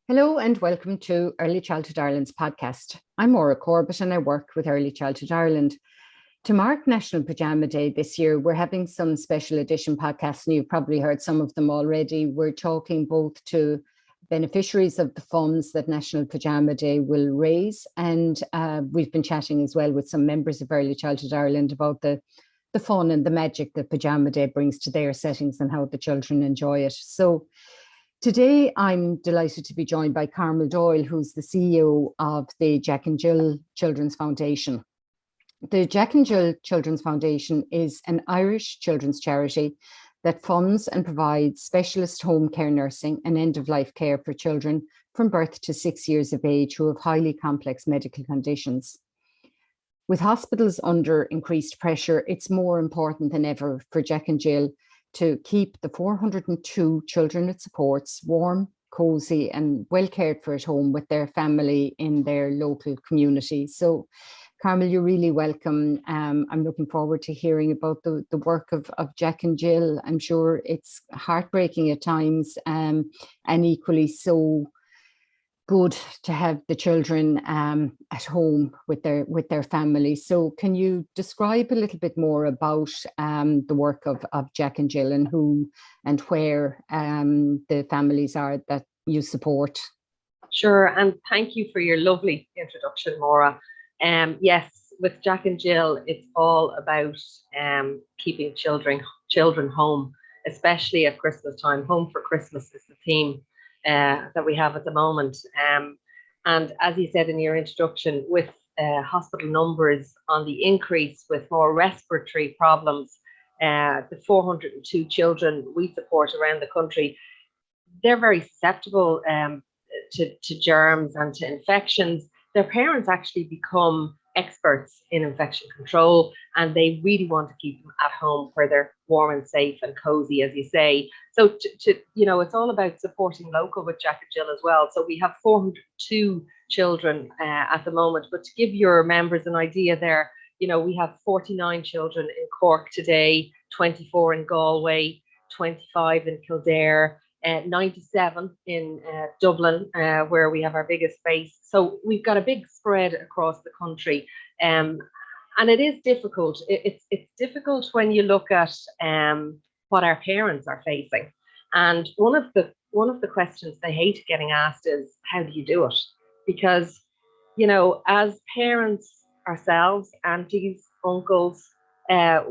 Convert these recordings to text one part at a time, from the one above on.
Hello and welcome to Early Childhood Ireland's podcast. I'm Maura Corbett and I work with Early Childhood Ireland. To mark National Pyjama Day this year, we're having some special edition podcasts, and you've probably heard some of them already. We're talking both to beneficiaries of the funds that National Pyjama Day will raise, and we've been chatting as well with some members of Early Childhood Ireland about the fun and the magic that Pyjama Day brings to their settings and how the children enjoy it. So today, I'm delighted to be joined by Carmel Doyle, who's the CEO of the Jack and Jill Children's Foundation. The Jack and Jill Children's Foundation is an Irish children's charity that funds and provides specialist home care nursing and end-of-life care for children from birth to 6 years of age who have highly complex medical conditions. With hospitals under increased pressure, it's more important than ever for Jack and Jill to keep the 402 children it supports warm, cosy, and well cared for at home with their family in their local community. So, Carmel, you're really welcome. I'm looking forward to hearing about the work of Jack and Jill. I'm sure it's heartbreaking at times, and equally so good to have the children at home with their families. So can you describe a little bit more about the work of Jack and Jill and who and where the families are that you support? Sure, and thank you for your lovely introduction, Maura. Yes, with Jack and Jill, it's all about keeping children home, especially at Christmas time. Home for Christmas is the theme that we have at the moment. And as you said in your introduction, with hospital numbers on the increase, with more respiratory problems, the 402 children we support around the country, they're very susceptible to germs and to infections. Their parents actually become experts in infection control, and they really want to keep them at home where they're warm and safe and cozy, as you say. So it's all about supporting local with Jack and Jill as well. So we have 402 children at the moment, but to give your members an idea there, we have 49 children in Cork today, 24 in Galway, 25 in Kildare, 97 in Dublin, where we have our biggest base. So we've got a big spread across the country, and it is difficult. It's difficult when you look at what our parents are facing. And one of the questions they hate getting asked is, how do you do it? Because as parents ourselves, aunties, uncles,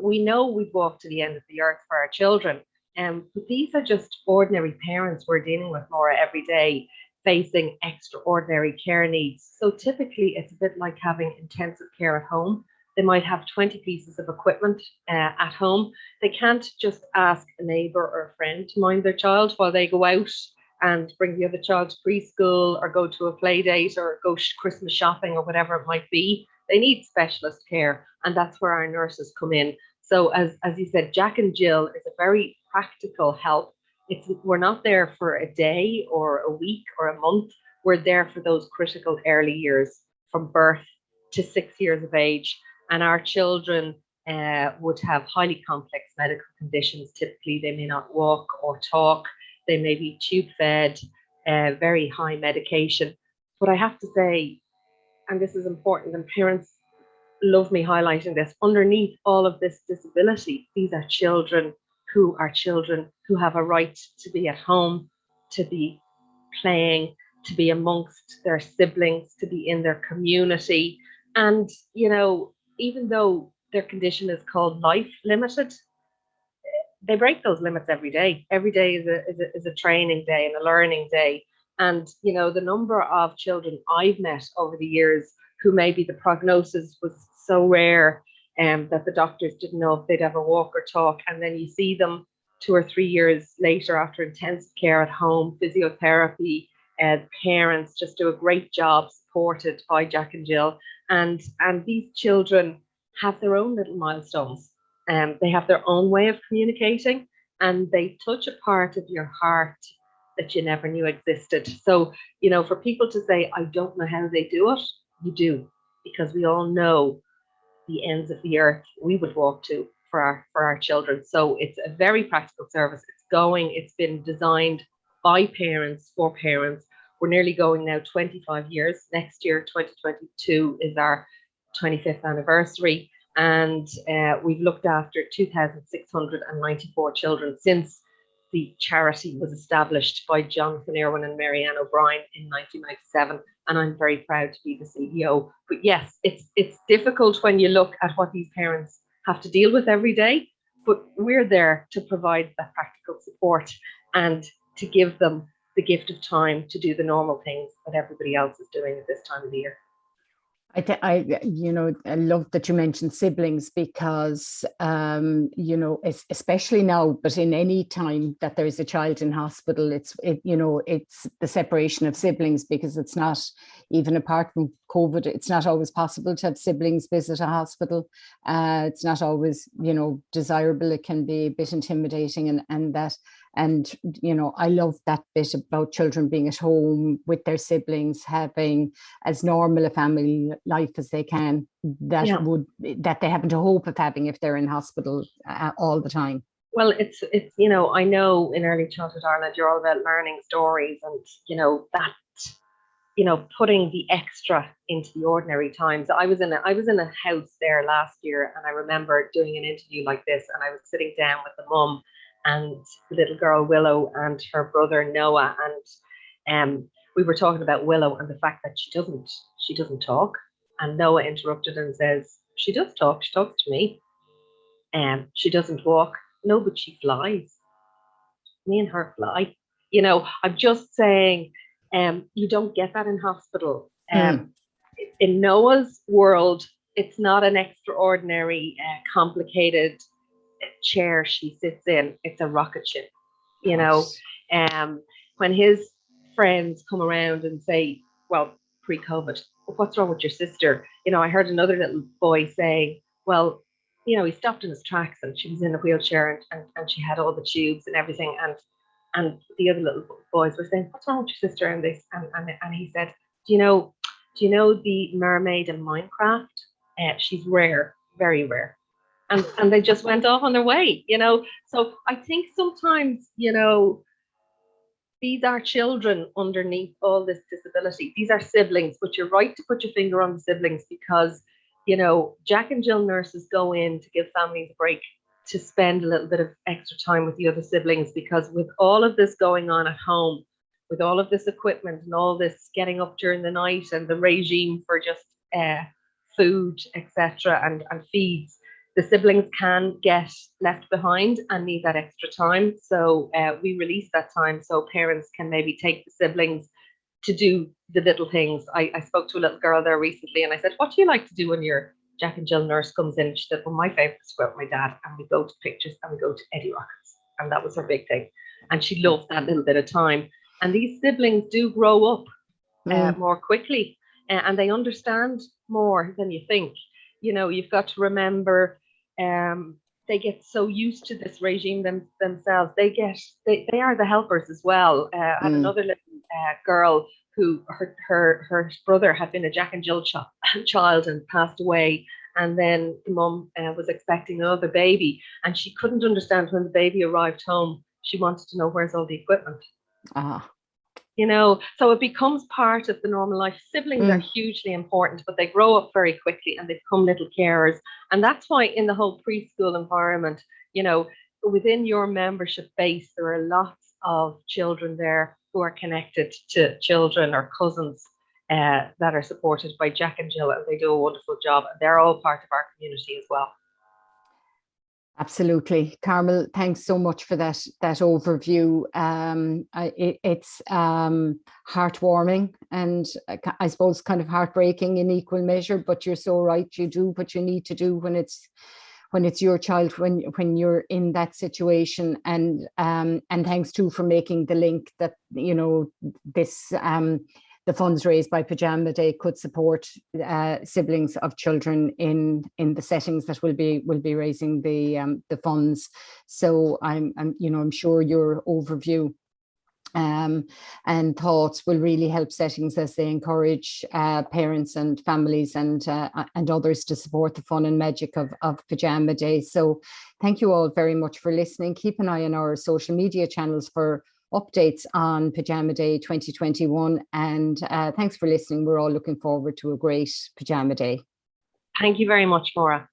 we know we've walked to the end of the earth for our children. But these are just ordinary parents we're dealing with, Maura, every day, facing extraordinary care needs. So typically it's a bit like having intensive care at home. They might have 20 pieces of equipment at home. They can't just ask a neighbour or a friend to mind their child while they go out and bring the other child to preschool or go to a play date or go Christmas shopping or whatever it might be. They need specialist care, and that's where our nurses come in. So as you said, Jack and Jill is a very practical help. We're not there for a day or a week or a month. We're there for those critical early years from birth to 6 years of age. And our children would have highly complex medical conditions. Typically, they may not walk or talk. They may be tube fed, very high medication. But I have to say, and this is important, and parents love me highlighting this, underneath all of this disability, these are children who have a right to be at home, to be playing, to be amongst their siblings, to be in their community. And, even though their condition is called life limited, they break those limits every day. Every day is a training day and a learning day. And, the number of children I've met over the years who maybe the prognosis was so rare that the doctors didn't know if they'd ever walk or talk. And then you see them 2 or 3 years later after intensive care at home, physiotherapy, parents just do a great job supported by Jack and Jill. And these children have their own little milestones. They have their own way of communicating, and they touch a part of your heart that you never knew existed. So, for people to say, I don't know how they do it, you do, because we all know the ends of the earth we would walk to for our children. So it's a very practical service. It's been designed by parents for parents We're nearly going now 25 years. Next year, 2022, is our 25th anniversary. And we've looked after 2,694 children since the charity was established by Jonathan Irwin and Marianne O'Brien in 1997. And I'm very proud to be the CEO. But yes, it's difficult when you look at what these parents have to deal with every day. But we're there to provide that practical support and to give them the gift of time to do the normal things that everybody else is doing at this time of the year. I love that you mentioned siblings because, especially now, but in any time that there is a child in hospital, it's the separation of siblings, because it's not, even apart from COVID, it's not always possible to have siblings visit a hospital. It's not always, desirable. It can be a bit intimidating, and I love that bit about children being at home with their siblings, having as normal a family life as they can, that they haven't a hope of having if they're in hospital all the time. Well, it's I know in Early Childhood Ireland you're all about learning stories, and putting the extra into the ordinary times. I was in a house there last year, and I remember doing an interview like this, and I was sitting down with the mum and the little girl Willow and her brother Noah, and we were talking about Willow and the fact that she doesn't talk. And Noah interrupted and says, "She does talk. She talks to me. She doesn't walk. No, but she flies. Me and her fly." I'm just saying, you don't get that in hospital. In Noah's world, it's not an extraordinary, complicated chair she sits in. It's a rocket ship. When his friends come around and say, well, pre-COVID, what's wrong with your sister? I heard another little boy say, well, he stopped in his tracks and she was in a wheelchair and she had all the tubes and everything. And the other little boys were saying, what's wrong with your sister and this? And he said, do you know the mermaid in Minecraft? She's rare, very rare. And they just went off on their way, So I think sometimes, these are children underneath all this disability. These are siblings, but you're right to put your finger on the siblings, because, Jack and Jill nurses go in to give families a break, to spend a little bit of extra time with the other siblings, because with all of this going on at home, with all of this equipment and all this getting up during the night and the regime for just food, etc., and feeds, the siblings can get left behind and need that extra time. So we release that time so parents can maybe take the siblings to do the little things. I spoke to a little girl there recently and I said, what do you like to do when your Jack and Jill nurse comes in? She said, well, my favourite is to go out with my dad and we go to pictures and we go to Eddie Rockets. And that was her big thing. And she loved that little bit of time. And these siblings do grow up more quickly and they understand more than you think. You've got to remember, they get so used to this regime themselves. They are the helpers as well. And another little girl who her brother had been a Jack and Jill child and passed away, and then the mum was expecting another baby, and she couldn't understand when the baby arrived home. She wanted to know, where's all the equipment. So it becomes part of the normal life. Siblings are hugely important, but they grow up very quickly and they become little carers. And that's why in the whole preschool environment, within your membership base, there are lots of children there who are connected to children or cousins that are supported by Jack and Jill, and they do a wonderful job. They're all part of our community as well. Absolutely. Carmel, thanks so much for that overview. It's heartwarming and I suppose kind of heartbreaking in equal measure, but you're so right. You do what you need to do when it's your child, when you're in that situation. And thanks too for making the link that, this the funds raised by Pyjama Day could support siblings of children in the settings that will be raising the funds. So I'm sure your overview and thoughts will really help settings as they encourage parents and families and others to support the fun and magic of Pyjama Day. So thank you all very much for listening. Keep an eye on our social media channels for updates on Pyjama Day 2021. And thanks for listening. We're all looking forward to a great Pyjama Day. Thank you very much, Maura.